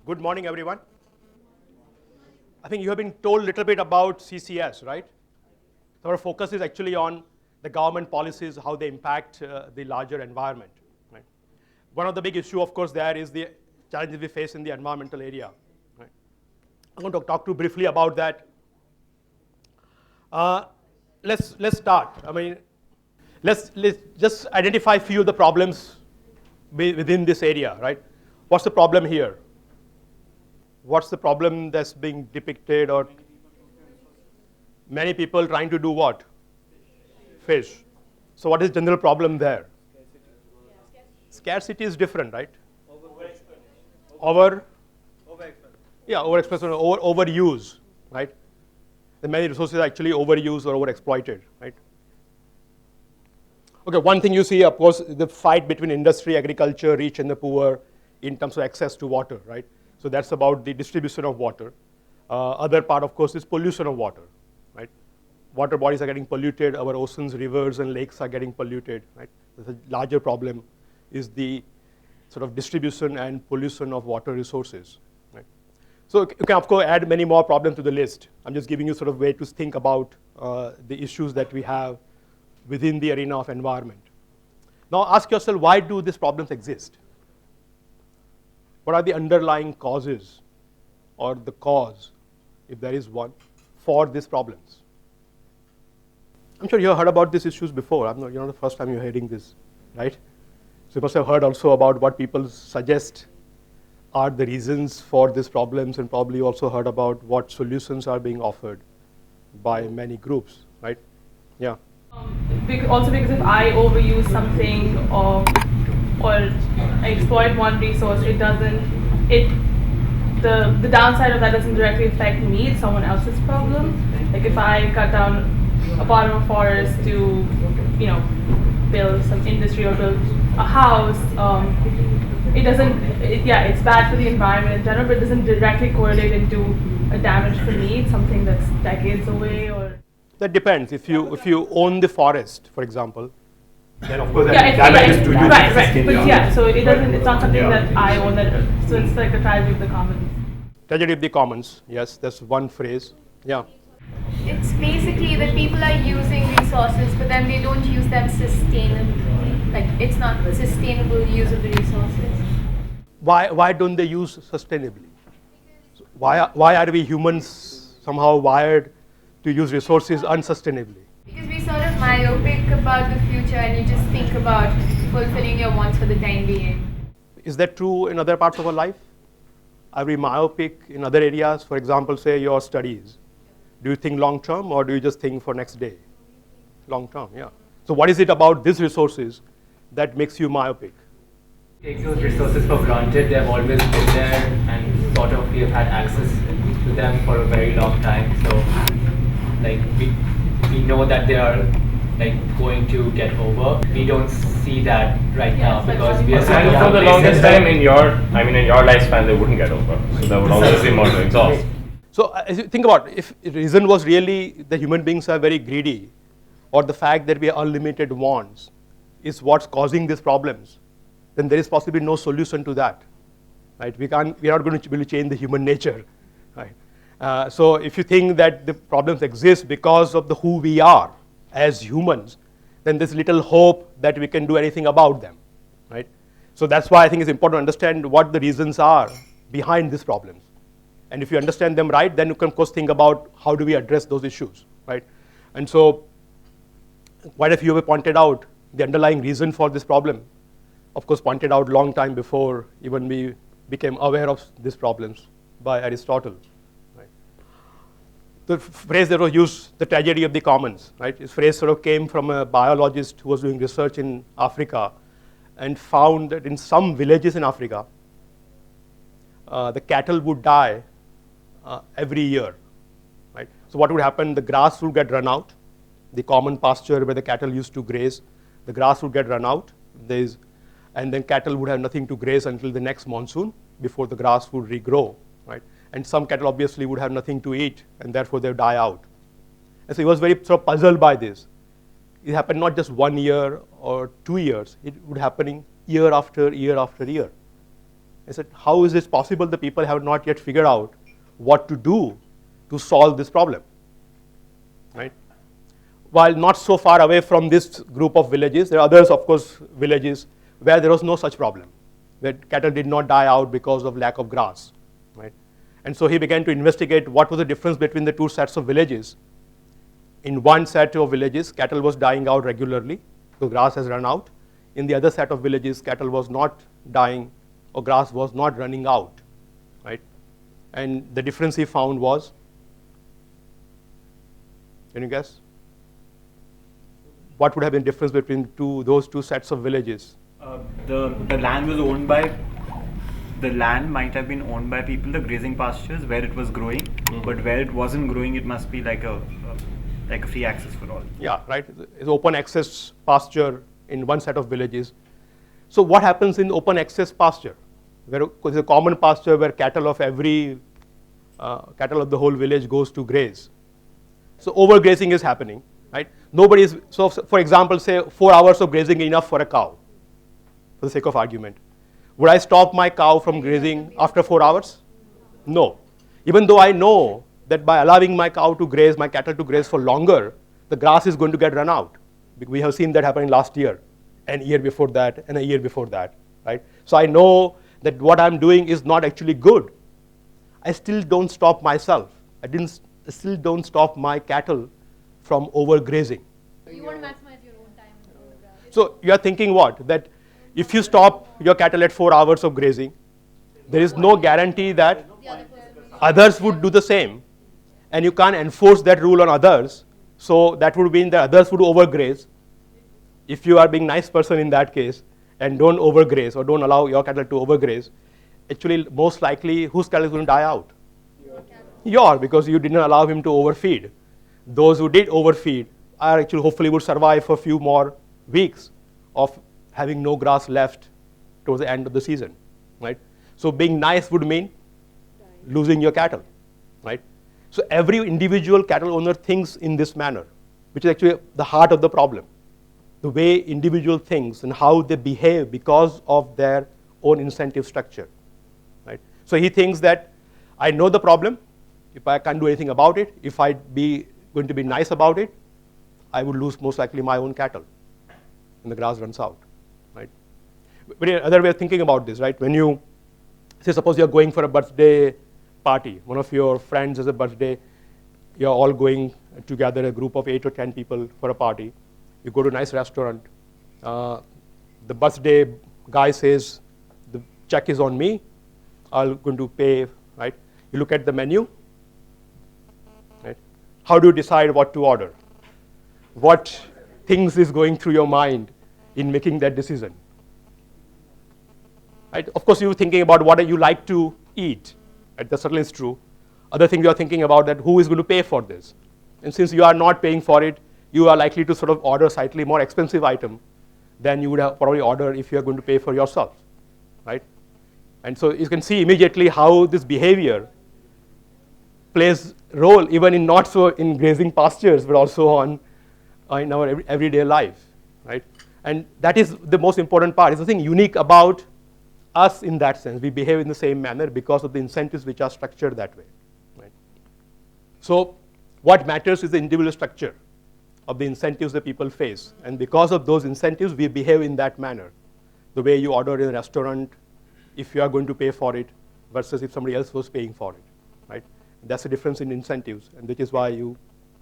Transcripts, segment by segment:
Good morning, everyone. I think you have been told a little bit about CCS, right? So our focus is actually on the government policies, how they impact the larger environment. Right? One of the big issue, of course, there is the challenges we face in the environmental area. Right? I'm going to talk to you briefly about that. Let's start. I mean, let's just identify a few of the problems within this area, right? What's the problem here? What's the problem that's being depicted? Or many people trying to do what? Fish. So what is the general problem there? Scarcity is different, right? Overexpression, overuse, right? The many resources are actually overused or overexploited, right? Okay, one thing you see, of course, the fight between industry, agriculture, rich and the poor in terms of access to water, right? So that's about the distribution of water. Other part, of course, is pollution of water, right? Water bodies are getting polluted, our oceans, rivers, and lakes are getting polluted, right? There's a larger problem is the sort of distribution and pollution of water resources, right? So you can, of course, add many more problems to the list. I'm just giving you sort of way to think about the issues that we have within the arena of environment. Now ask yourself, why do these problems exist? What are the underlying causes or the cause, if there is one, for these problems? I'm sure you have heard about these issues before. You're not the first time you're hearing this, right? So you must have heard also about what people suggest are the reasons for these problems, and probably also heard about what solutions are being offered by many groups, right? Yeah. Also because if I overuse something or exploit one resource, the downside of that doesn't directly affect me, it's someone else's problem. Like if I cut down a part of a forest to, build some industry or build a house, it's bad for the environment in general, but it doesn't directly correlate into a damage for me. It's something that's decades away or. That depends. If you own the forest, for example, then of course damages to you. Right. But so it's not something that I own. So it's like the tragedy of the commons. Tragedy of the commons. Yes, that's one phrase. Yeah. It's basically that people are using resources, but then they don't use them sustainably. Like it's not the sustainable use of the resources. Why don't they use sustainably? So why are we humans somehow wired to use resources unsustainably? Because we're sort of myopic about the future, and you just think about fulfilling your wants for the time being. Is that true in other parts of our life? Are we myopic in other areas? For example, say your studies. Do you think long term, or do you just think for next day? Long term, yeah. So what is it about these resources that makes you myopic? Take those resources for granted. They've always been there, and sort of we have had access to them for a very long time. So like we know that they are like going to get over. We don't see that right now because we are and for the longest time in your lifespan they wouldn't get over. So there would always be more to exhaust. So as you think about, if the reason was really the human beings are very greedy, or the fact that we have unlimited wants is what's causing these problems, then there is possibly no solution to that, right? We are not going to be able to change the human nature, right? So if you think that the problems exist because of who we are as humans, then there's little hope that we can do anything about them, right? So that's why I think it's important to understand what the reasons are behind these problems. And if you understand them right, then you can of course think about how do we address those issues, right? And so quite a few have pointed out the underlying reason for this problem. Of course, pointed out long time before even we became aware of these problems by Aristotle. Right? The phrase that was used, the tragedy of the commons, right? This phrase sort of came from a biologist who was doing research in Africa and found that in some villages in Africa, the cattle would die every year, right? So what would happen, the grass would get run out, the common pasture where the cattle used to graze, the grass would get run out, and then cattle would have nothing to graze until the next monsoon before the grass would regrow, right? And some cattle obviously would have nothing to eat, and therefore they would die out. And so he was very sort of puzzled by this. It happened not just 1 year or 2 years, it would happening year after year after year. I said, how is this possible? The people have not yet figured out what to do to solve this problem, right? While not so far away from this group of villages, there are others, of course, villages where there was no such problem, where cattle did not die out because of lack of grass, right? And so he began to investigate what was the difference between the two sets of villages. In one set of villages, cattle was dying out regularly, so grass has run out. In the other set of villages, cattle was not dying or grass was not running out, right? And the difference he found was, can you guess? What would have been the difference between those two sets of villages? The land was owned by, the land might have been owned by people, the grazing pastures where it was growing, but where it wasn't growing, it must be like a free access for all. Yeah, right. It's open access pasture in one set of villages. So what happens in open access pasture? Where it's a common pasture where cattle of the whole village goes to graze. So overgrazing is happening, right? So for example, say 4 hours of grazing is enough for a cow, for the sake of argument. Would I stop my cow from grazing after 4 hours? No. Even though I know that by allowing my cattle to graze for longer, the grass is going to get run out. We have seen that happening last year, and year before that, and a year before that, right? So I know that what I'm doing is not actually good. I still don't stop myself. I still don't stop my cattle from overgrazing. You want to maximize your own time on the grass. So you are thinking what? That if you stop your cattle at 4 hours of grazing, there is no guarantee that The other person will others would do the same, and you can't enforce that rule on others. So that would mean that others would overgraze. If you are being nice person in that case and don't overgraze or don't allow your cattle to overgraze, actually most likely whose cattle is going to die out? Your, because you didn't allow him to overfeed. Those who did overfeed are actually hopefully would survive for a few more weeks of having no grass left towards the end of the season, right? So being nice would mean losing your cattle, right? So every individual cattle owner thinks in this manner, which is actually the heart of the problem. The way individual thinks and how they behave because of their own incentive structure, right? So he thinks that I know the problem. If I can't do anything about it, if I'd be going to be nice about it, I would lose most likely my own cattle, and the grass runs out, right? But another way of thinking about this, right? When you say, suppose you're going for a birthday party, one of your friends has a birthday, you're all going together, a group of 8 or 10 people for a party. You go to a nice restaurant. The birthday guy says, the check is on me. I'm going to pay, right? You look at the menu, right? How do you decide what to order? What things is going through your mind in making that decision? Right? Of course, you're thinking about what you like to eat. Right? That certainly is true. Other thing you're thinking about that who is going to pay for this? And since you are not paying for it, you are likely to sort of order a slightly more expensive item than you would have probably ordered if you are going to pay for yourself, right? And so you can see immediately how this behavior plays role even in not so in grazing pastures, but also in our everyday life, right? And that is the most important part. It's nothing unique about us in that sense. We behave in the same manner because of the incentives which are structured that way, right? So what matters is the individual structure of the incentives that people face. And because of those incentives, we behave in that manner. The way you order in a restaurant, if you are going to pay for it, versus if somebody else was paying for it, right? That's the difference in incentives, and which is why you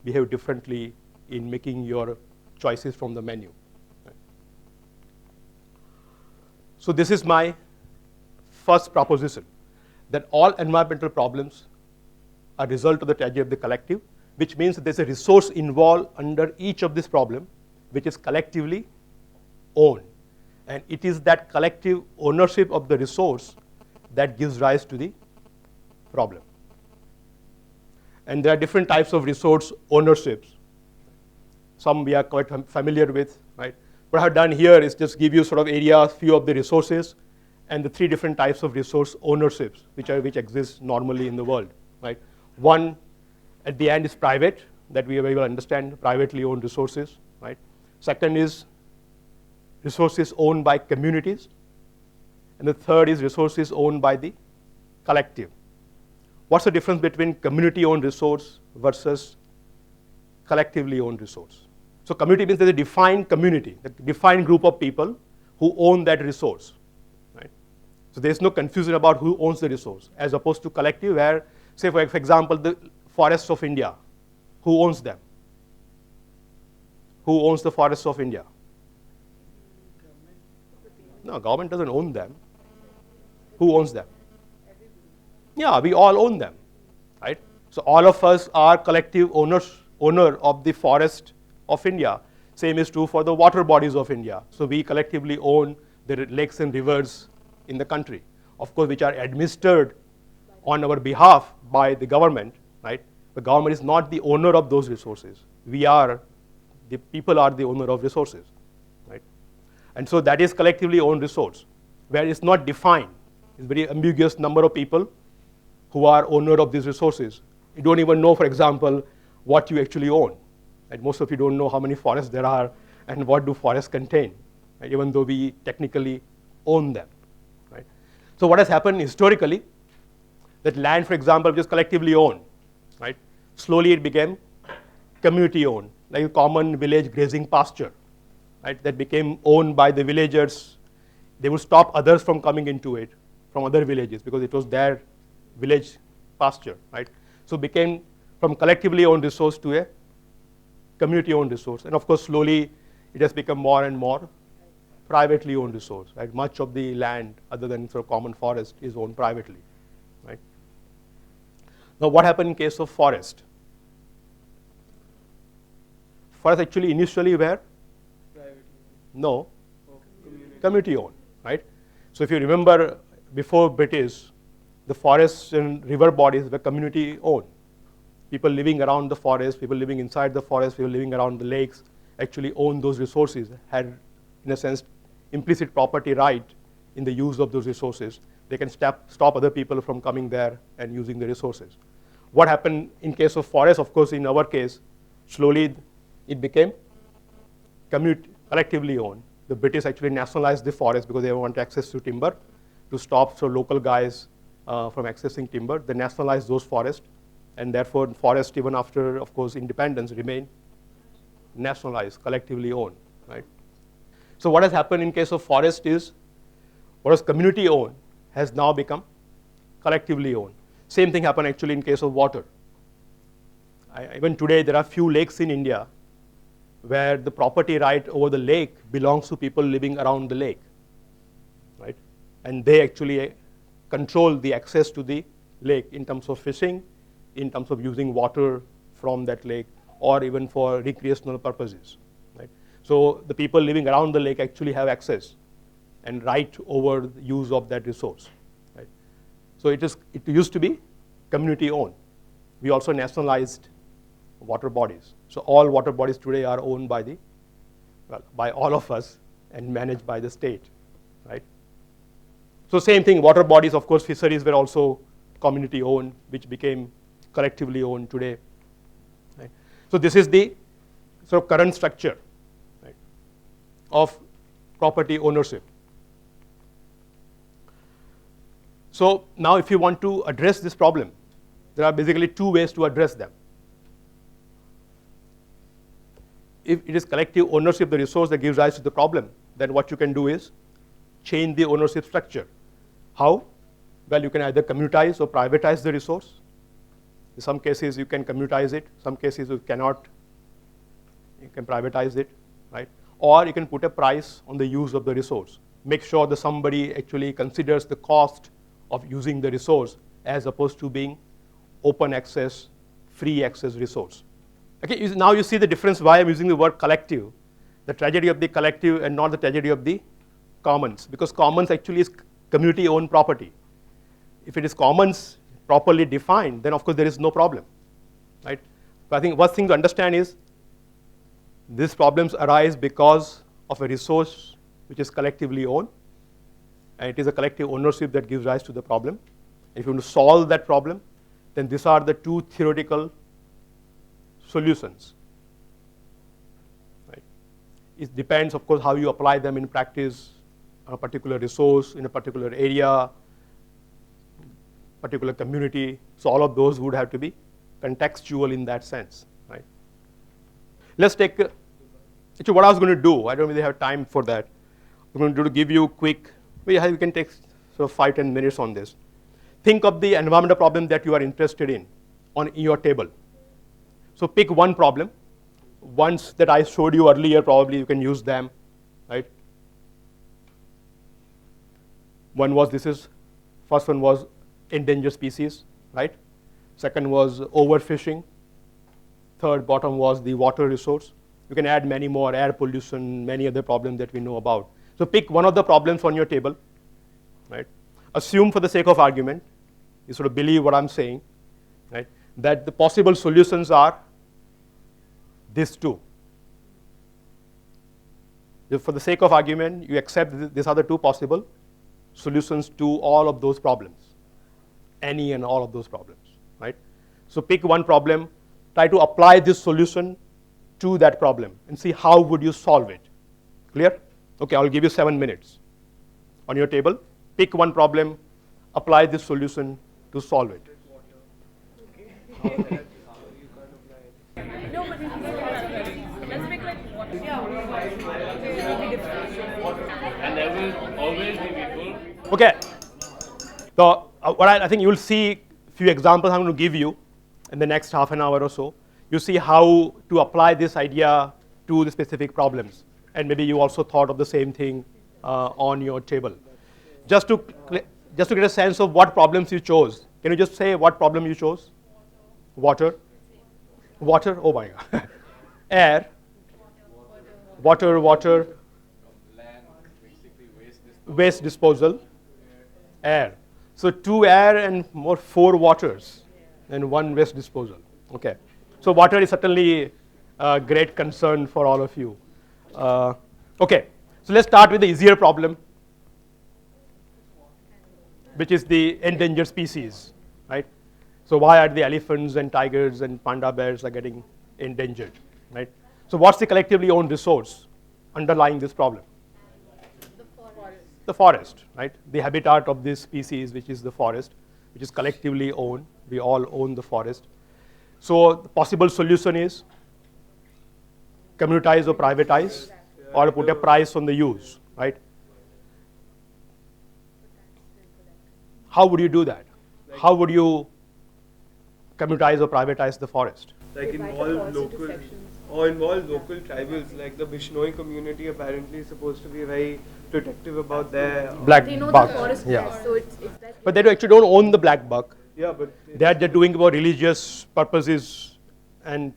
behave differently in making your choices from the menu. Right? So this is my first proposition, that all environmental problems are a result of the tragedy of the collective, which means that there's a resource involved under each of this problem, which is collectively owned. And it is that collective ownership of the resource that gives rise to the problem. And there are different types of resource ownerships. Some we are quite familiar with, right? What I've done here is just give you sort of areas, few of the resources, and the 3 different types of resource ownerships which exist normally in the world, right? One at the end is private, that we very well understand, privately owned resources, right? Second is resources owned by communities. And the third is resources owned by the collective. What's the difference between community-owned resource versus collectively owned resource? So community means there's a defined community, a defined group of people who own that resource, right? So there's no confusion about who owns the resource, as opposed to collective, where, say for example, the forests of India, who owns them? Who owns the forests of India? No, government doesn't own them. Who owns them? Yeah, we all own them, right? So all of us are collective owner of the forest of India. Same is true for the water bodies of India. So we collectively own the lakes and rivers in the country, of course, which are administered on our behalf by the government, right? The government is not the owner of those resources. The people are the owner of resources, right? And so that is collectively owned resource, where it's not defined. It's very ambiguous number of people who are owner of these resources. You don't even know, for example, what you actually own. Right? Most of you don't know how many forests there are and what do forests contain, right? Even though we technically own them, right? So what has happened historically, that land, for example, which is collectively owned, right? Slowly it became community owned, like a common village grazing pasture, right? That became owned by the villagers. They would stop others from coming into it from other villages because it was their village pasture, right? So it became from collectively owned resource to a community owned resource. And of course, slowly it has become more and more privately owned resource, right? Much of the land other than sort of common forest is owned privately, right? Now what happened in case of forest? Forest actually initially were? No, community owned, right? So if you remember, before British, the forests and river bodies were community owned. People living around the forest, people living inside the forest, people living around the lakes actually owned those resources, had, in a sense, implicit property right in the use of those resources. They can stop other people from coming there and using the resources. What happened in case of forest? Of course, in our case, slowly it became collectively owned. The British actually nationalized the forest because they want access to timber to stop so local guys from accessing timber. They nationalized those forests, and therefore forest, even after, of course, independence, remain nationalized, collectively owned, right? So what has happened in case of forest is what was community owned has now become collectively owned. Same thing happened actually in case of water. Even today, there are few lakes in India where the property right over the lake belongs to people living around the lake, right? And they actually control the access to the lake in terms of fishing, in terms of using water from that lake, or even for recreational purposes, right? So the people living around the lake actually have access and right over the use of that resource, right? So it used to be community owned. We also nationalized water bodies. So all water bodies today are owned by by all of us and managed by the state, right? So same thing, water bodies, of course, fisheries were also community owned, which became collectively owned today, right? So this is the sort of current structure, right, of property ownership. So now if you want to address this problem, there are basically two ways to address them. If it is collective ownership of the resource that gives rise to the problem, then what you can do is change the ownership structure. How? Well, you can either commutize or privatize the resource. In some cases, you can commutize it. Some cases, you cannot. You can privatize it, right? Or you can put a price on the use of the resource. Make sure that somebody actually considers the cost of using the resource as opposed to being open access, free access resource. Okay, now you see the difference why I'm using the word collective, the tragedy of the collective and not the tragedy of the commons, because commons actually is community owned property. If it is commons properly defined, then of course there is no problem, right? But I think one thing to understand is these problems arise because of a resource which is collectively owned, and it is a collective ownership that gives rise to the problem. If you want to solve that problem, then these are the two theoretical solutions, right? It depends, of course, how you apply them in practice a particular resource in a particular area, particular community. So all of those would have to be contextual in that sense, right? Let's take, actually what I was going to do, I don't really have time for that. I'm going to give you quick, we can take sort of 5-10 minutes on this. Think of the environmental problem that you are interested in on your table. So pick one problem. Ones that I showed you earlier, probably you can use them, right? One was first one was endangered species, right? Second was overfishing. Third, bottom was the water resource. You can add many more, air pollution, many other problems that we know about. So pick one of the problems on your table, right? Assume for the sake of argument, you sort of believe what I'm saying, right? That the possible solutions are these two. If for the sake of argument, you accept these are the two possible solutions to all of those problems, any and all of those problems, right? So pick one problem, try to apply this solution to that problem and see how would you solve it. Clear? Okay, I'll give you 7 minutes. On your table, pick one problem, apply this solution to solve it. No, but let's make like water. And there will always be people. Okay. So what I think you'll see a few examples I'm going to give you in the next half an hour or so. You see how to apply this idea to the specific problems. And maybe you also thought of the same thing on your table. Just to get a sense of what problems you chose. Can you just say what problem you chose? Water. Water, oh my God. Air. Water. Land, basically Waste disposal. Air. So 2 air and 4 waters and 1 waste disposal. Okay. So water is certainly a great concern for all of you. Okay. So let's start with the easier problem, which is the endangered species, right? So why are the elephants and tigers and panda bears are getting endangered, right? So what's the collectively owned resource underlying this problem? The forest, right? The habitat of this species, which is the forest, which is collectively owned. We all own the forest. So the possible solution is communitize or privatize or put a price on the use, right? How would you do that? How would you commutize or privatize the forest? Like involve local tribals, like the Bishnoi community apparently is supposed to be very protective about their Black They know buck. the forest Yeah. best, so it's that. But they actually don't own the black buck. yeah, but They're doing for religious purposes and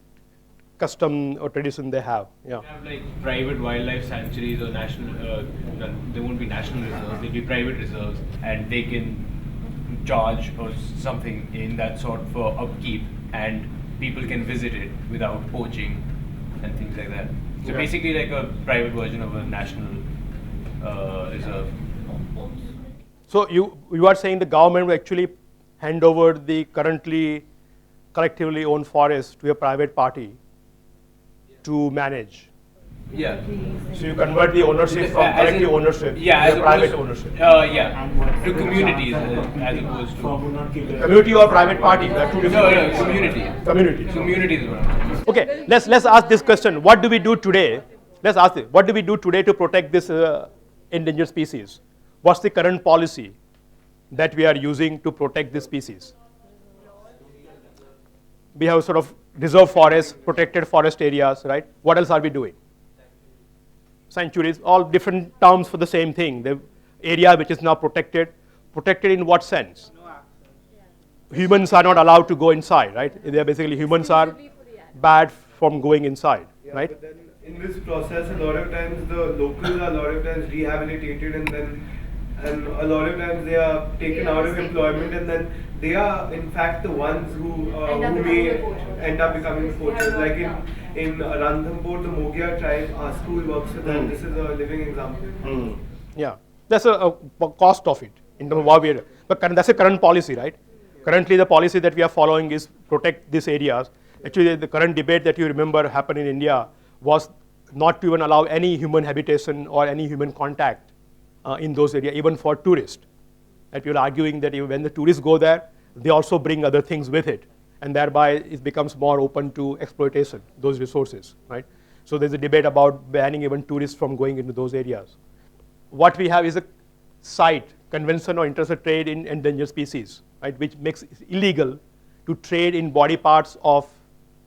custom or tradition they have. Yeah. We have like private wildlife sanctuaries or national, there won't be national reserves, there'll be private reserves, and they can charge or something in that sort for upkeep, and people can visit it without poaching and things like that. So Yeah. basically like a private version of a national reserve. So you are saying the government will actually hand over the currently collectively owned forest to a private party to manage. Yeah. So you convert the ownership from As collective in- ownership yeah, to as private opposed- ownership. Yeah, to communities as opposed to. Community or private party? There are two different No, things. community. Community. Communities is what I'm saying. Okay, let's ask this question. What do we do today? Let's ask it. What do we do today to protect this endangered species? What's the current policy that we are using to protect this species? We have sort of reserve forests, protected forest areas, right? What else are we doing? Sanctuaries, all different terms for the same thing. The area which is now protected. Protected in what sense? Humans are not allowed to go inside, right? They are basically humans are bad from going inside, yeah, right? but then in this process, a lot of times the locals are a lot of times rehabilitated, and a lot of times they are taken out of employment, and then they are in fact the ones who may end up becoming the poachers. Like in Ranthambore, the Mogia tribe, our school works with them. This is a living example. Yeah, that's a cost of it in terms of how we are. But that's a current policy, right? Currently, the policy that we are following is protect these areas. Actually, the current debate that you remember happened in India was not to even allow any human habitation or any human contact in those areas, even for tourists. Right? People are arguing that when the tourists go there, they also bring other things with it, and thereby it becomes more open to exploitation, those resources. Right? So there's a debate about banning even tourists from going into those areas. What we have is a site, Convention on International Trade in Endangered Species, right, which makes it illegal to trade in body parts of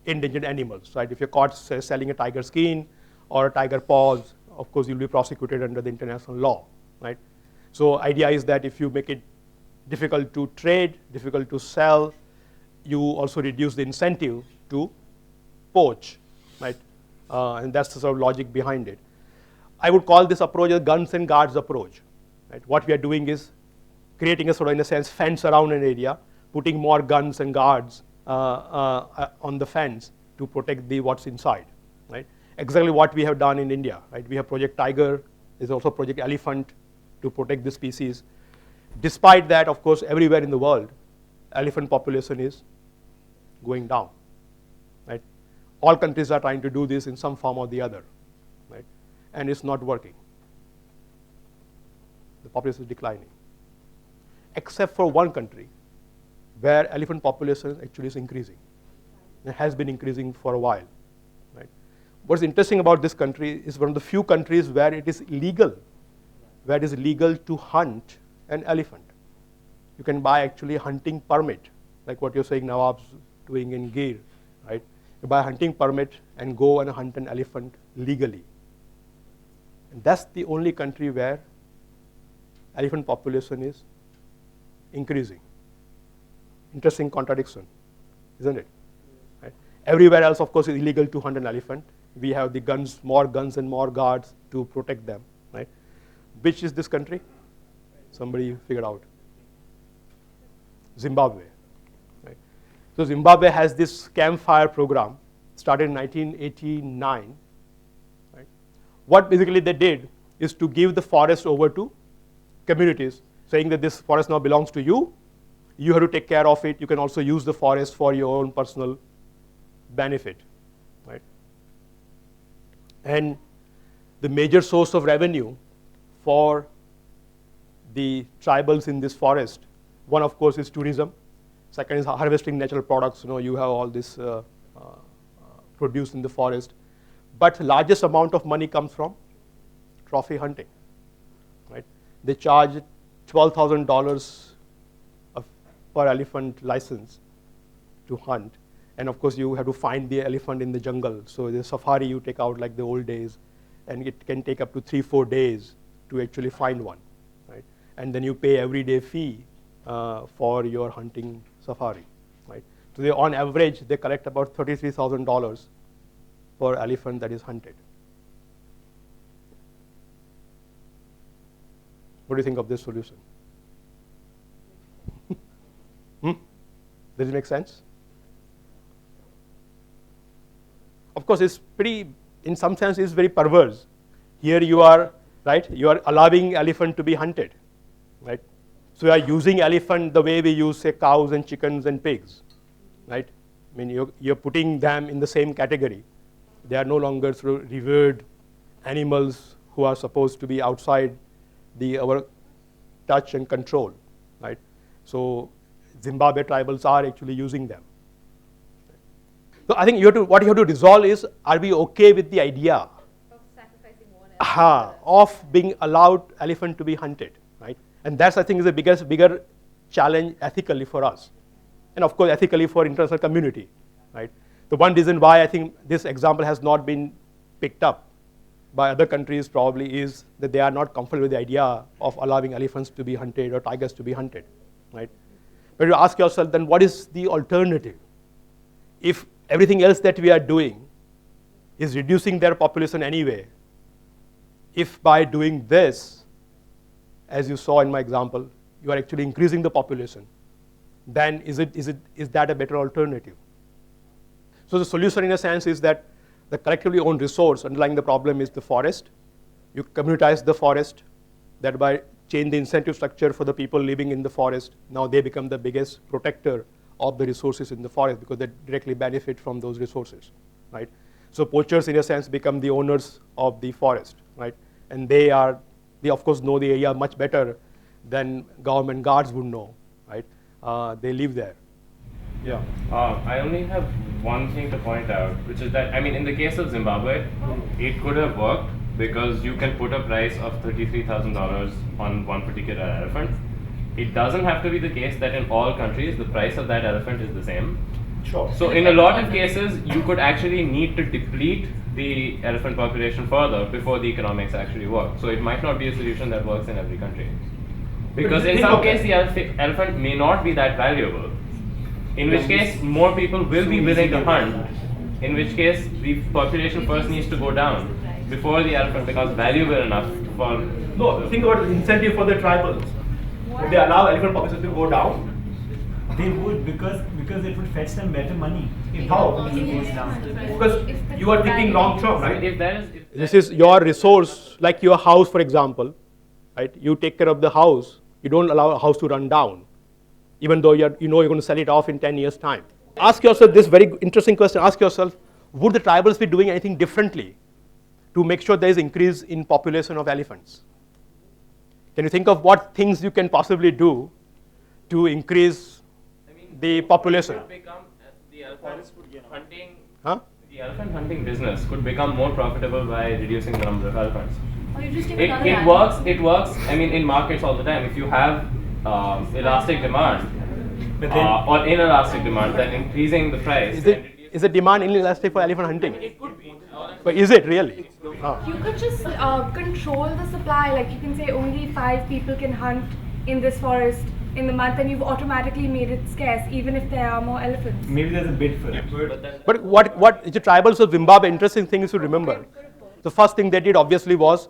endangered animals. Right? If you're caught selling a tiger skin or a tiger paws, of course you'll be prosecuted under the international law. Right? So idea is that if you make it difficult to trade, difficult to sell, you also reduce the incentive to poach. Right? And that's the sort of logic behind it. I would call this approach a guns and guards approach. Right? What we are doing is creating a sort of, in a sense, fence around an area, putting more guns and guards on the fence to protect what's inside. Right? Exactly what we have done in India. Right? We have Project Tiger. There's also Project Elephant to protect the species. Despite that, of course, everywhere in the world, elephant population is going down. Right? All countries are trying to do this in some form or the other. Right? And it's not working. The population is declining. Except for one country where elephant population actually is increasing. It has been increasing for a while. Right? What's interesting about this country is one of the few countries where it is illegal to hunt an elephant. You can buy actually a hunting permit, like what you're saying Nawab's doing in Gir. Right? You buy a hunting permit and go and hunt an elephant legally. And that's the only country where elephant population is increasing. Interesting contradiction, isn't it? Right? Everywhere else, of course, it's illegal to hunt an elephant. We have the guns, more guns and more guards to protect them. Right? Which is this country? Somebody figured out. Zimbabwe. Right? So Zimbabwe has this campfire program, started in 1989. Right? What basically they did is to give the forest over to communities, saying that this forest now belongs to you. You have to take care of it. You can also use the forest for your own personal benefit. Right? And the major source of revenue for the tribals in this forest, one of course is tourism. Second is harvesting natural products. You have all this produce in the forest. But largest amount of money comes from trophy hunting. Right? They charge $12,000 per elephant license to hunt. And of course you have to find the elephant in the jungle. So the safari you take out like the old days, and it can take up to 3-4 days to actually find one. Right? And then you pay everyday fee for your hunting safari. Right? So on average, they collect about $33,000 per elephant that is hunted. What do you think of this solution? Does it make sense? Of course, it's pretty, in some sense, it's very perverse. Here you are, right? You are allowing elephant to be hunted, right? So you are using elephant the way we use, say, cows and chickens and pigs, right? I mean, you're putting them in the same category. They are no longer sort of revered animals who are supposed to be outside our touch and control, right? So Zimbabwe tribals are actually using them. So I think what you have to resolve is, are we okay with the idea Of sacrificing one elephant. of being allowed elephant to be hunted, right? And that's, I think, is the bigger challenge ethically for us, and of course ethically for international community, right? The one reason why I think this example has not been picked up by other countries probably is that they are not comfortable with the idea of allowing elephants to be hunted or tigers to be hunted, right? But you ask yourself, then what is the alternative? If everything else that we are doing is reducing their population anyway, if by doing this, as you saw in my example, you are actually increasing the population, then is that a better alternative? So the solution, in a sense, is that the collectively owned resource underlying the problem is the forest. You communitize the forest, thereby change the incentive structure for the people living in the forest. Now they become the biggest protector of the resources in the forest because they directly benefit from those resources, right? So poachers, in a sense, become the owners of the forest, right? And they are They of course know the area much better than government guards would know, right? They live there. Yeah. I only have one thing to point out, which is that, I mean, in the case of Zimbabwe, it could have worked because you can put a price of $33,000 on one particular elephant. It doesn't have to be the case that in all countries the price of that elephant is the same. Sure. So in a lot of cases, you could actually need to deplete the elephant population further before the economics actually work. So it might not be a solution that works in every country. Because in some case, the elephant may not be that valuable. In which case, more people will be willing to hunt. In which case, the population first needs to go down before the elephant becomes valuable enough for. No, think about the incentive for the tribals. Would they allow elephant population to go down? They would because it would fetch them better money. How? Goes down. Because you are thinking long term, right? If there is, if This is your resource, like your house, for example, right? You take care of the house. You don't allow a house to run down, even though you know you're going to sell it off in 10 years' time. Ask yourself this very interesting question. Ask yourself, would the tribals be doing anything differently to make sure there is increase in population of elephants? Can you think of what things you can possibly do to increase the population? the elephant hunting, Huh? the elephant hunting business could become more profitable by reducing the number of elephants. Or you just take It, another it animal. works. It works. I mean, in markets all the time. If you have elastic demand But then- or inelastic demand, then increasing the price. Is the demand inelastic for elephant hunting? It could be. But is it really? You could just control the supply, like you can say only 5 people can hunt in this forest in the month, and you've automatically made it scarce, even if there are more elephants. Maybe there's a bid for it. But what the tribals of Zimbabwe, interesting thing is to remember. The first thing they did obviously was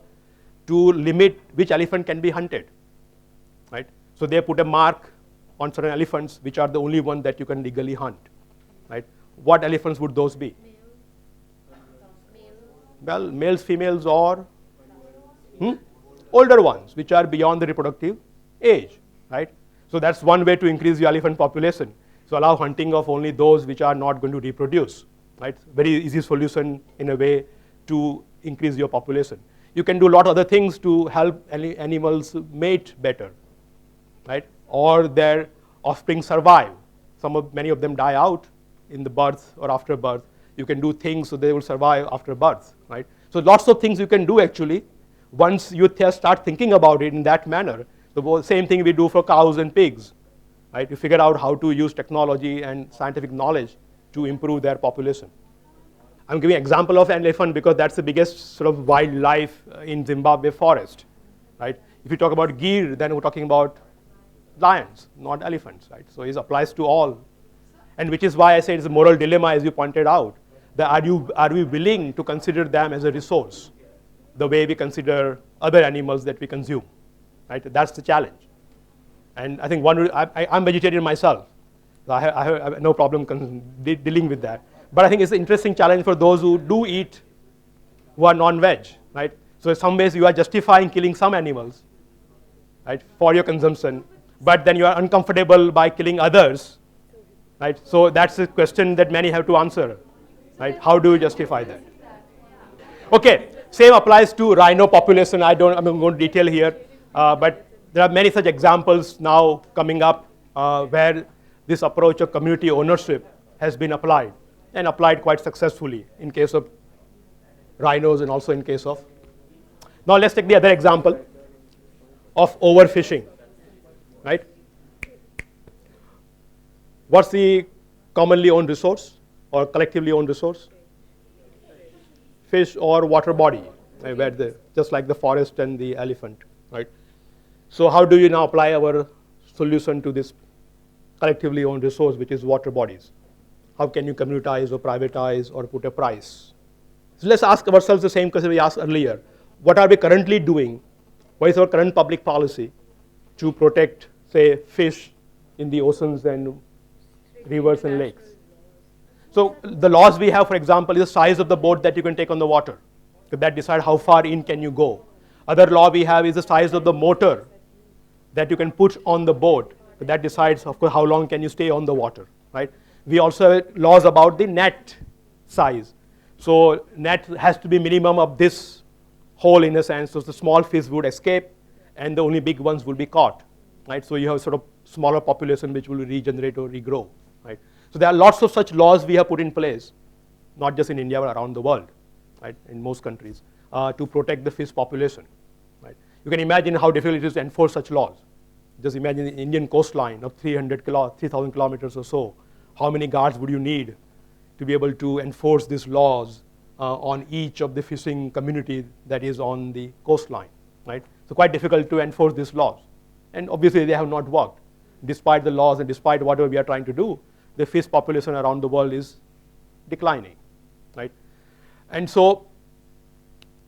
to limit which elephant can be hunted, right? So they put a mark on certain elephants which are the only one that you can legally hunt, right? What elephants would those be? Well, males, females, or older ones, which are beyond the reproductive age, right? So that's one way to increase the elephant population. So allow hunting of only those which are not going to reproduce, right? Very easy solution in a way to increase your population. You can do a lot of other things to help animals mate better, right? Or their offspring survive. Many of them die out in the birth or after birth. You can do things so they will survive after birth, right? So lots of things you can do actually once you start thinking about it in that manner. The same thing we do for cows and pigs, right? You figure out how to use technology and scientific knowledge to improve their population. I'm giving an example of an elephant because that's the biggest sort of wildlife in Zimbabwe forest, right? If you talk about deer, then we're talking about lions, not elephants, right? So it applies to all. And which is why I say it's a moral dilemma, as you pointed out, that are we willing to consider them as a resource the way we consider other animals that we consume, right? That's the challenge. And I think I'm vegetarian myself, so I have no problem dealing with that. But I think it's an interesting challenge for those who do eat, who are non-veg, right? So in some ways you are justifying killing some animals, right, for your consumption, but then you are uncomfortable by killing others, right? So that's a question that many have to answer, right? How do you justify that? Okay, same applies to rhino population. I'm not going to detail here, but there are many such examples now coming up where this approach of community ownership has been applied, and applied quite successfully in case of rhinos and also in case of. Now let's take the other example of overfishing, right? What's the commonly owned resource or collectively owned resource? Fish or water body, where just like the forest and the elephant, right? So how do you now apply our solution to this collectively owned resource, which is water bodies? How can you communitize or privatize or put a price? So let's ask ourselves the same question we asked earlier. What are we currently doing? What is our current public policy to protect, say, fish in the oceans and rivers and lakes? So the laws we have, for example, is the size of the boat that you can take on the water. That decide how far in can you go. Other law we have is the size of the motor that you can put on the boat. That decides, of course, how long can you stay on the water, right? We also have laws about the net size. So net has to be minimum of this hole in a sense, so the small fish would escape and the only big ones will be caught, right? So you have sort of smaller population which will regenerate or regrow, right? So there are lots of such laws we have put in place, not just in India but around the world, right, in most countries, to protect the fish population, right? You can imagine how difficult it is to enforce such laws. Just imagine the Indian coastline of 3,000 kilometers or so. How many guards would you need to be able to enforce these laws on each of the fishing community that is on the coastline, right? So quite difficult to enforce these laws. And obviously they have not worked. Despite the laws and despite whatever we are trying to do, the fish population around the world is declining, right? And so,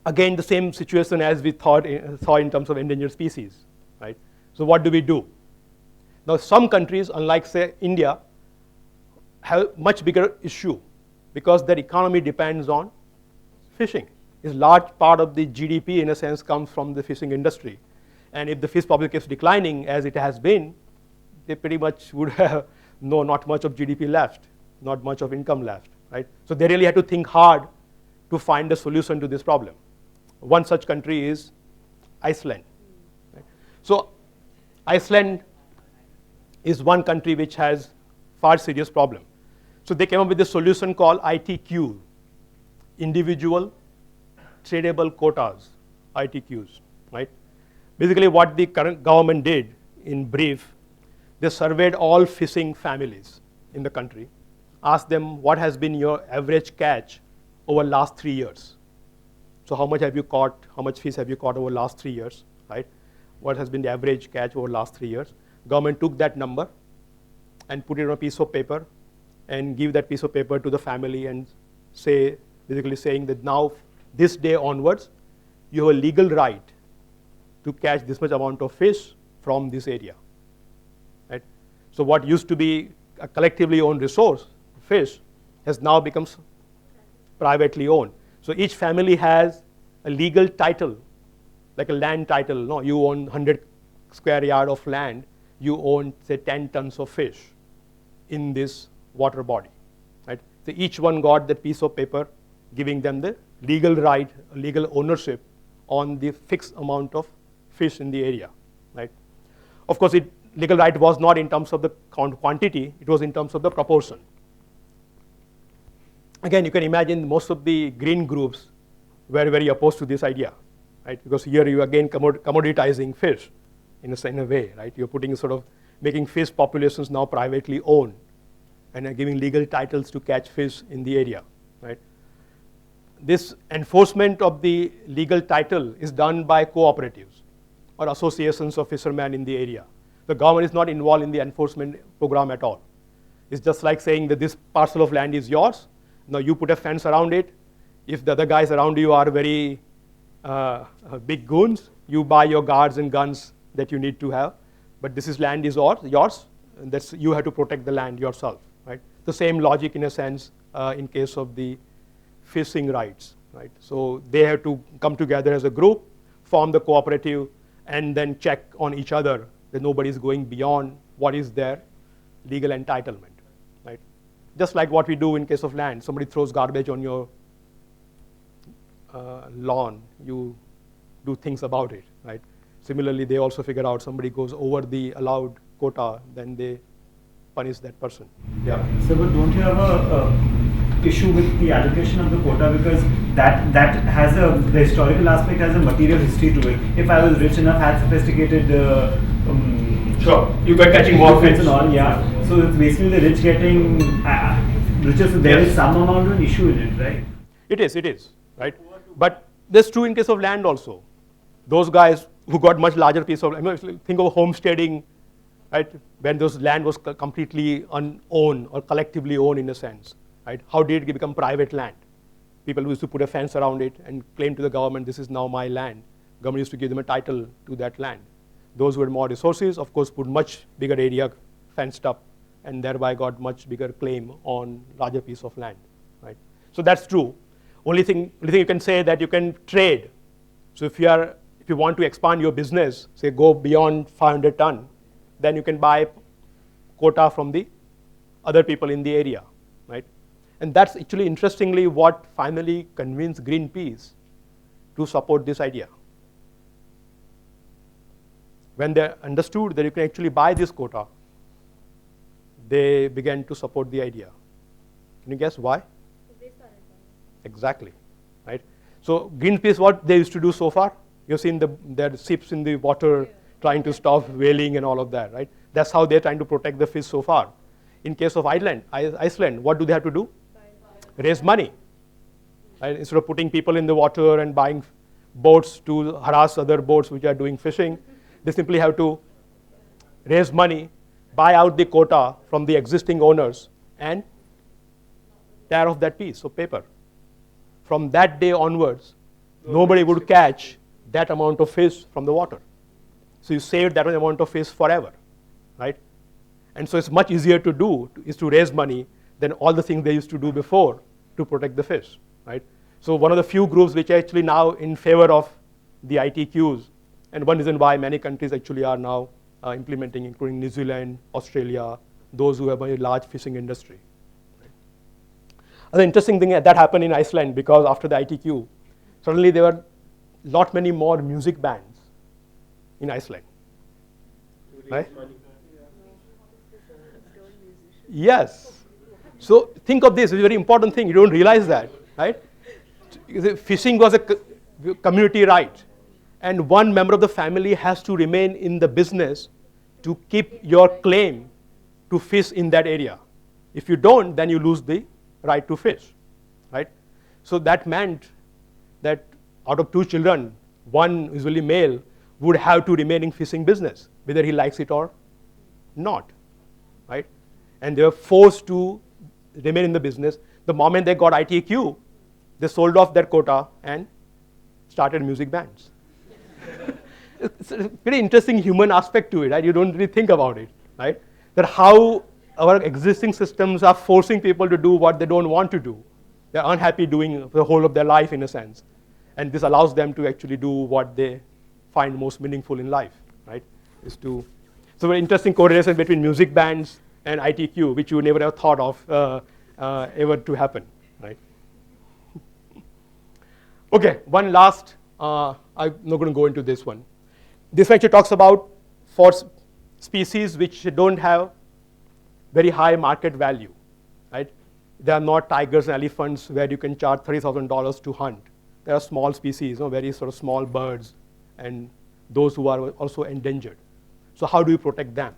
again, the same situation as we saw in terms of endangered species, right? So what do we do? Now, some countries, unlike say India, have much bigger issue because their economy depends on fishing. A large part of the GDP, in a sense, comes from the fishing industry. And if the fish population keeps declining, as it has been, they pretty much would have not much of GDP left, not much of income left, right? So they really had to think hard to find a solution to this problem. One such country is Iceland. Right? So Iceland is one country which has far serious problem. So they came up with a solution called ITQ, individual tradable quotas, ITQs, right? Basically what the current government did in brief, they surveyed all fishing families in the country, asked them what has been your average catch over last 3 years. So how much have you caught, how much fish have you caught over last 3 years, right? What has been the average catch over last 3 years? Government took that number and put it on a piece of paper and give that piece of paper to the family and say, basically saying that now, this day onwards, you have a legal right to catch this much amount of fish from this area, right? So what used to be a collectively owned resource, fish, has now become privately owned. So each family has a legal title, like a land title. No, you own 100 square yard of land, you own, say, 10 tons of fish in this water body, right? So each one got that piece of paper giving them the legal right, legal ownership on the fixed amount of fish in the area, right? Of course, legal right was not in terms of the quantity, it was in terms of the proportion. Again, you can imagine most of the green groups were very opposed to this idea, right? Because here you again commoditizing fish in a way, right? You're putting sort of making fish populations now privately owned and giving legal titles to catch fish in the area, right? This enforcement of the legal title is done by cooperatives or associations of fishermen in the area. The government is not involved in the enforcement program at all. It's just like saying that this parcel of land is yours. Now you put a fence around it. If the other guys around you are very big goons, you buy your guards and guns that you need to have. But this land is yours, and you have to protect the land yourself, right? The same logic in a sense in case of the fishing rights, right? So they have to come together as a group, form the cooperative, and then check on each other that nobody is going beyond what is their legal entitlement, right? Just like what we do in case of land. Somebody throws garbage on your lawn, you do things about it, right? Similarly, they also figure out somebody goes over the allowed quota, then they punish that person. Yeah. So, but don't you have a issue with the allocation of the quota, because that has the historical aspect has a material history to it. If I was rich enough, had sophisticated sure, you were catching more fish and all, yeah. So it's basically the rich getting richer. So there is some amount of an issue in it, right? It is, right? But that's true in case of land also. Those guys who got much larger piece of, think of homesteading, right? When those land was completely unowned or collectively owned in a sense, right? How did it become private land? People used to put a fence around it and claim to the government, this is now my land. Government used to give them a title to that land. Those who had more resources, of course, put much bigger area fenced up and thereby got much bigger claim on larger piece of land, right? So that's true. Only thing you can say that you can trade. So if you want to expand your business, say go beyond 500 ton, then you can buy quota from the other people in the area, right? And that's actually interestingly what finally convinced Greenpeace to support this idea. When they understood that you can actually buy this quota, they began to support the idea. Can you guess why? Exactly, right? So Greenpeace, what they used to do so far, you've seen their ships in the water trying to stop whaling and all of that, right? That's how they're trying to protect the fish so far. In case of Iceland, what do they have to do? Raise money, right? Instead of putting people in the water and buying boats to harass other boats which are doing fishing, they simply have to raise money, buy out the quota from the existing owners, and tear off that piece of paper. From that day onwards, nobody would catch that amount of fish from the water. So you saved that amount of fish forever, right? And so it's much easier to do, is to raise money than all the things they used to do before to protect the fish, right? So one of the few groups which are actually now in favor of the ITQs, and one reason why many countries actually are now implementing, including New Zealand, Australia, those who have a large fishing industry. Right? Another interesting thing that happened in Iceland, because after the ITQ, suddenly there were lot many more music bands in Iceland. Right? Yes. So think of this, it's a very important thing. You don't realize that, right? Fishing was a community right. And one member of the family has to remain in the business to keep your claim to fish in that area. If you don't, then you lose the right to fish, right? So that meant that out of 2 children, one usually male would have to remain in fishing business, whether he likes it or not, right? And they were forced to remain in the business. The moment they got ITQ, they sold off their quota and started music bands. It's a very interesting human aspect to it, right? You don't really think about it, right? That how our existing systems are forcing people to do what they don't want to do. They're unhappy doing the whole of their life in a sense. And this allows them to actually do what they find most meaningful in life, right? So very interesting correlation between music bands and ITQ, which you never have thought of ever to happen, right? Okay, one last, I'm not going to go into this one. This actually talks about for species which don't have very high market value, right? They are not tigers and elephants where you can charge $30,000 to hunt. There are small species, very sort of small birds, and those who are also endangered. So how do you protect them?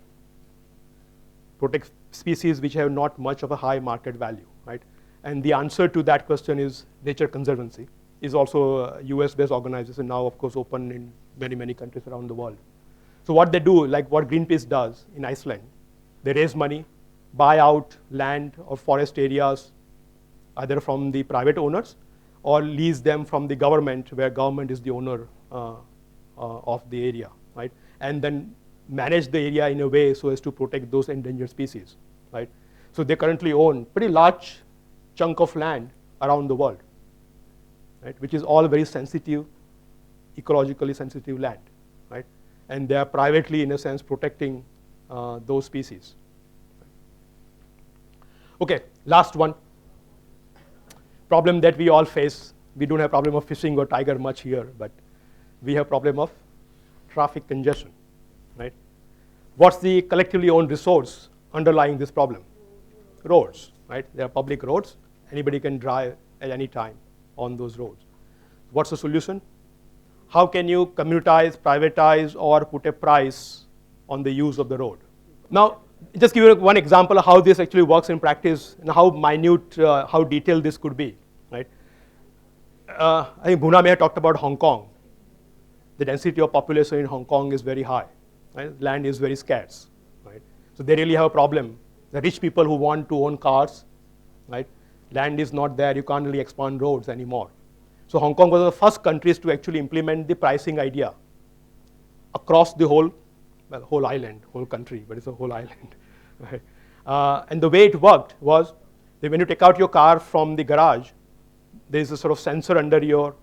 Protect species which have not much of a high market value, right? And the answer to that question is Nature Conservancy. Is also a US-based organization, now of course open in many, many countries around the world. So what they do, like what Greenpeace does in Iceland, they raise money, buy out land or forest areas, either from the private owners or lease them from the government, where government is the owner of the area, right? And then manage the area in a way so as to protect those endangered species, right? So they currently own pretty large chunk of land around the world, right, which is all very sensitive, ecologically sensitive land, right? And they are privately, in a sense, protecting those species. Okay, last one. Problem that we all face. We don't have problem of fishing or tiger much here, but we have problem of traffic congestion, right? What's the collectively owned resource underlying this problem? Roads, right? They are public roads. Anybody can drive at any time on those roads. What's the solution? How can you commutize, privatize, or put a price on the use of the road? Now, just give you one example of how this actually works in practice and how minute, how detailed this could be, right? I think Bhuna may have talked about Hong Kong. The density of population in Hong Kong is very high, right? Land is very scarce, right? So they really have a problem. The rich people who want to own cars, right? Land is not there, you can't really expand roads anymore. So Hong Kong was one of the first countries to actually implement the pricing idea across the whole island, whole country, but it's a whole island, right? And the way it worked was that when you take out your car from the garage, there's a sort of sensor under your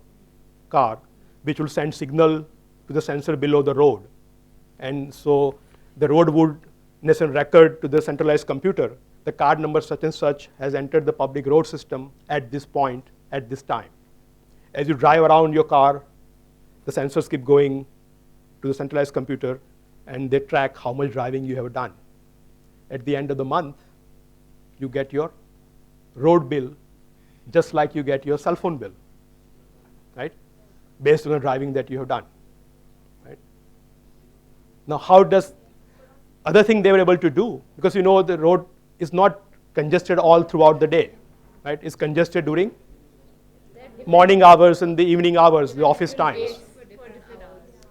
car which will send signal to the sensor below the road. And so the road would in a sense record to the centralized computer, the car number such and such has entered the public road system at this point, at this time. As you drive around your car, the sensors keep going to the centralized computer, and they track how much driving you have done. At the end of the month, you get your road bill just like you get your cell phone bill, right? Based on the driving that you have done, right? Now, how does other thing they were able to do? Because you know the road is not congested all throughout the day, right? It's congested during morning hours and the evening hours, the office times.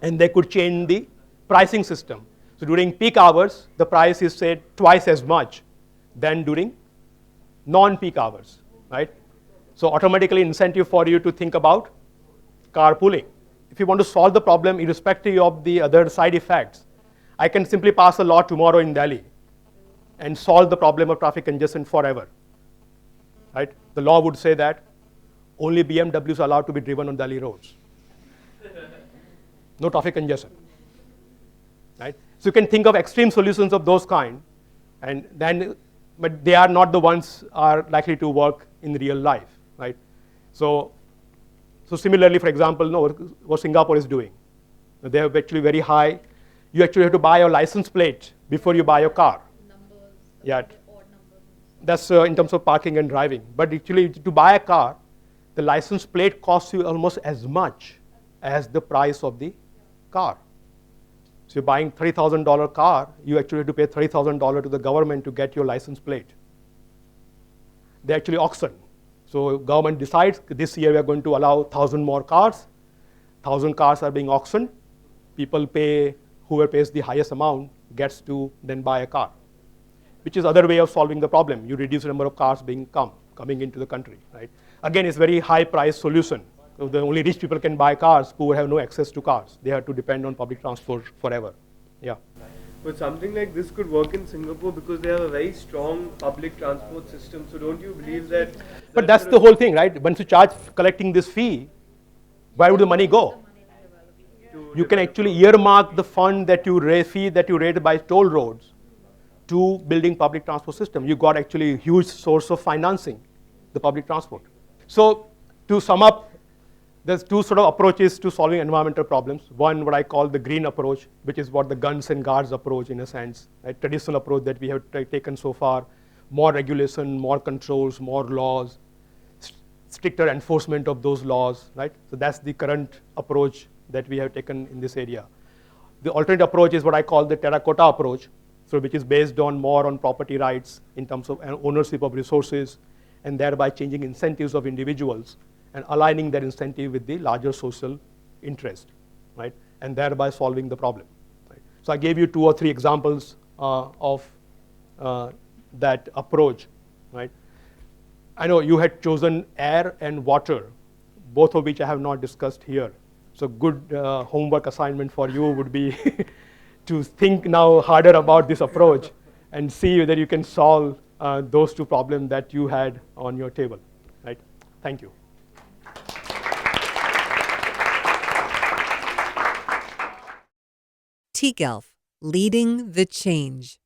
And they could change the pricing system. So during peak hours, the price is say twice as much than during non-peak hours, right? So automatically incentive for you to think about carpooling. If you want to solve the problem irrespective of the other side effects, I can simply pass a law tomorrow in Delhi and solve the problem of traffic congestion forever, right? The law would say that only BMWs are allowed to be driven on Delhi roads. No traffic congestion, right? So you can think of extreme solutions of those kind, and then, but they are not the ones are likely to work in real life, right? So similarly, for example, what Singapore is doing, they have actually very high. You actually have to buy a license plate before you buy a car. Numbers. Yeah. Odd numbers. That's in terms of parking and driving. But actually, to buy a car, the license plate costs you almost as much as the price of the car. So you're buying $30,000 car, you actually have to pay $30,000 to the government to get your license plate. They actually auction. So government decides this year we are going to allow 1,000 more cars. 1,000 cars are being auctioned. People pay, whoever pays the highest amount gets to then buy a car, which is other way of solving the problem. You reduce the number of cars coming into the country, right? Again, it's very high price solution. So the only rich people can buy cars, poor have no access to cars. They have to depend on public transport forever. Yeah. But something like this could work in Singapore because they have a very strong public transport system. So don't you believe that? But that's the whole thing, right? Once you charge collecting this fee, where would the money go? You can actually earmark the fund that you raise, fee that you raise by toll roads to building public transport system. You got actually a huge source of financing the public transport. So to sum up, there's two sort of approaches to solving environmental problems. One, what I call the green approach, which is what the guns and guards approach in a sense, right? Traditional approach that we have taken so far, more regulation, more controls, more laws, stricter enforcement of those laws, right? So that's the current approach that we have taken in this area. The alternate approach is what I call the terracotta approach, so which is based on more on property rights in terms of ownership of resources, and thereby changing incentives of individuals and aligning that incentive with the larger social interest, right? And thereby solving the problem, right? So I gave you 2 or 3 examples of that approach, right? I know you had chosen air and water, both of which I have not discussed here. So good homework assignment for you would be to think now harder about this approach and see whether you can solve those 2 problems that you had on your table, right? Thank you. tGELF, leading the change.